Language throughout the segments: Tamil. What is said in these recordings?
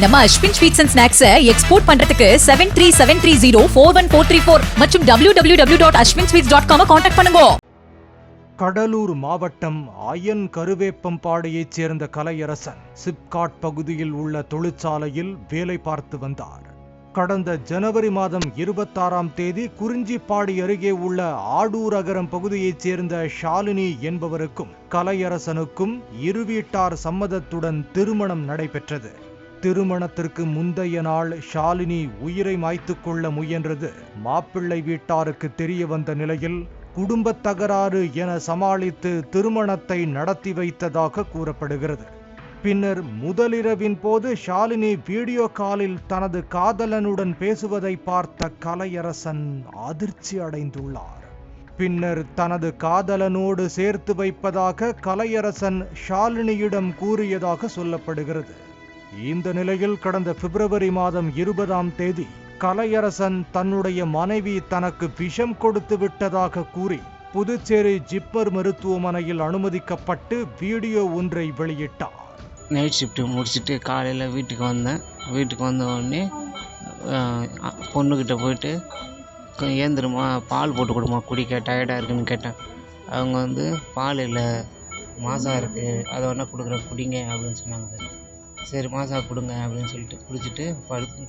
நம்ம Ashwin sweets and snacks export பண்றதுக்கு 7373041434 மற்றும் www.ashwinsweets.com கான்டாக்ட் பண்ணுங்க. கடலூர் மாவட்டம் அயன் கருவேப்பம்பாடியைச் சேர்ந்த கலையரசன் சிப்காட் பகுதியில் உள்ள தொழிற்சாலையில் வேலை பார்த்து வந்தார். கடந்த ஜனவரி மாதம் 26ஆம் தேதி குறிஞ்சிப்பாடி அருகே உள்ள ஆடூர் அகரம் பகுதியைச் சேர்ந்த ஷாலினி என்பவருக்கும் கலையரசனுக்கும் இரு வீட்டார் சம்மதத்துடன் திருமணம் நடைபெற்றது. திருமணத்திற்கு முந்தைய நாள் ஷாலினி உயிரை மாய்த்துக் கொள்ள முயன்றது மாப்பிள்ளை வீட்டாருக்கு தெரிய வந்த நிலையில் குடும்பத் தகராறு என சமாளித்து திருமணத்தை நடத்தி வைத்ததாக கூறப்படுகிறது. பின்னர் முதலிரவின் போது ஷாலினி வீடியோ காலில் தனது காதலனுடன் பேசுவதை பார்த்த கலையரசன் அதிர்ச்சி அடைந்துள்ளார். பின்னர் தனது காதலனோடு சேர்த்து வைப்பதாக கலையரசன் ஷாலினியிடம் கூறியதாக சொல்லப்படுகிறது. இந்த நிலையில் கடந்த பிப்ரவரி மாதம் 20ஆம் தேதி கலையரசன் தன்னுடைய மனைவி தனக்கு விஷம் கொடுத்து விட்டதாக கூறி புதுச்சேரி ஜிப்மர் மருத்துவமனையில் அனுமதிக்கப்பட்டு வீடியோ ஒன்றை வெளியிட்டார். நைட் ஷிஃப்ட்டு முடிச்சுட்டு காலையில் வீட்டுக்கு வந்தேன். வீட்டுக்கு வந்த உடனே பொண்ணுக்கிட்ட போயிட்டு ஏந்திரமா பால் போட்டு கொடுமா குடிக்க டயர்டாக இருக்குன்னு கேட்டேன். அவங்க பால் இல்லை மாசா இருக்குது அதை வேணால் கொடுக்குறேன் குடிங்க அப்படின்னு சொன்னாங்க. சரி மாசா கொடுங்க அப்படின்னு சொல்லிட்டு குடிச்சிட்டு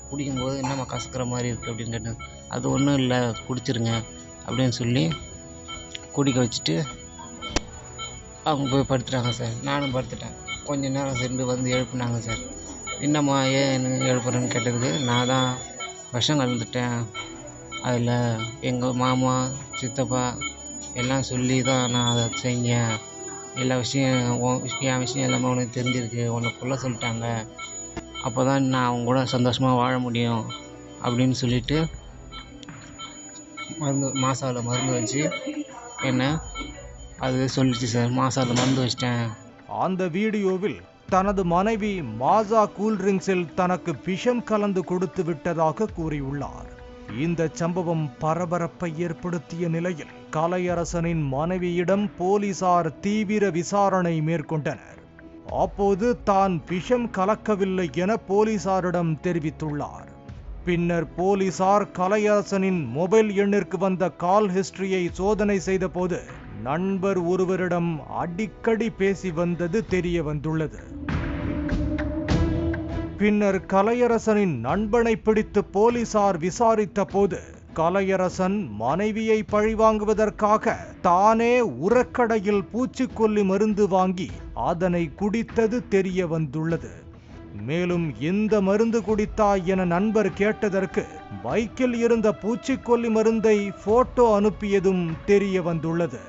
குடிக்கும்போது என்னம்மா கசக்கிற மாதிரி இருக்குது அப்படின்னு கேட்டேன். அது ஒன்றும் இல்லை குடிச்சிருங்க அப்படின்னு சொல்லி குடிக்க வச்சுட்டு அவங்க போய் படுத்துட்டாங்க சார். நானும் படுத்துட்டேன். கொஞ்ச நேரம் சென்று எழுப்புனாங்க சார். என்னம்மா ஏன் எழுப்புறேன்னு கேட்டதுக்கு நான் தான் விஷம் கலந்துட்டேன், அதில் எங்கள் மாமா சித்தப்பா எல்லாம் சொல்லி தான் நான் அதை செஞ்சேன், எல்லா விஷயம் என் விஷயம் எல்லாமே உனக்கு தெரிஞ்சிருக்கு, உன்னை கொல்ல சொல்லிட்டாங்க, அப்போ தான் நான் அவங்க கூட சந்தோஷமாக வாழ முடியும் அப்படின்னு சொல்லிட்டு மாசாவில் மருந்து வச்சு என்ன அது சொல்லிச்சு சார். மாசாவில் மருந்து வச்சிட்டேன். அந்த வீடியோவில் தனது மனைவி மாசா கூல்ட்ரிங்க்ஸில் தனக்கு விஷம் கலந்து கொடுத்து விட்டதாக கூறியுள்ளார். இந்த சம்பவம் பரபரப்பை ஏற்படுத்திய நிலையில் கலையரசனின் மனைவியிடம் போலீசார் தீவிர விசாரணை மேற்கொண்டனர். அப்போது தான் விஷம் கலக்கவில்லை என போலீசாரிடம் தெரிவித்துள்ளார். பின்னர் போலீசார் கலையரசனின் மொபைல் எண்ணிற்கு வந்த கால் ஹிஸ்டரியை சோதனை செய்த போது நண்பர் ஒருவரிடம் அடிக்கடி பேசி வந்தது தெரிய வந்துள்ளது. பின்னர் கலையரசனின் நண்பனை பிடித்து போலீசார் விசாரித்த போது கலையரசன் மனைவியை பழிவாங்குவதற்காக தானே உரக்கடையில் பூச்சிக்கொல்லி மருந்து வாங்கி அதனை குடித்தது தெரிய வந்துள்ளது. மேலும் எந்த மருந்து குடித்தாய் என நண்பர் கேட்டதற்கு பைக்கில் இருந்த பூச்சிக்கொல்லி மருந்தை போட்டோ அனுப்பியதும் தெரிய வந்துள்ளது.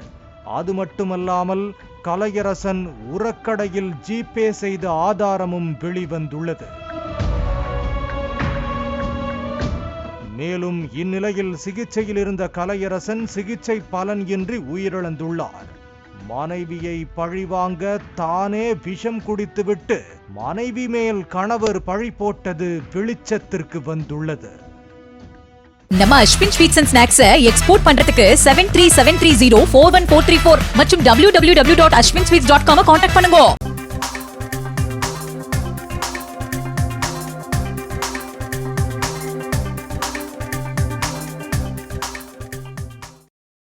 அது மட்டுமல்லாமல் கலையரசன் உரக்கடையில் ஜிபே செய்த ஆதாரமும் வெளிவந்துள்ளது. மேலும் இந்நிலையில் சிகிச்சையில் இருந்த கலையரசன் சிகிச்சை பலன் இன்றி உயிரிழந்துள்ளார். மனைவியை பழிவாங்க தானே விஷம் குடித்துவிட்டு மனைவி மேல் கணவர் பழி போட்டது வெளிச்சத்திற்கு வந்துள்ளது. நம்ம Ashwin sweets and snacks export பண்றதுக்கு 7373041434 மற்றும் www.ashwinsweets.com கான்டாக்ட் பண்ணுங்க.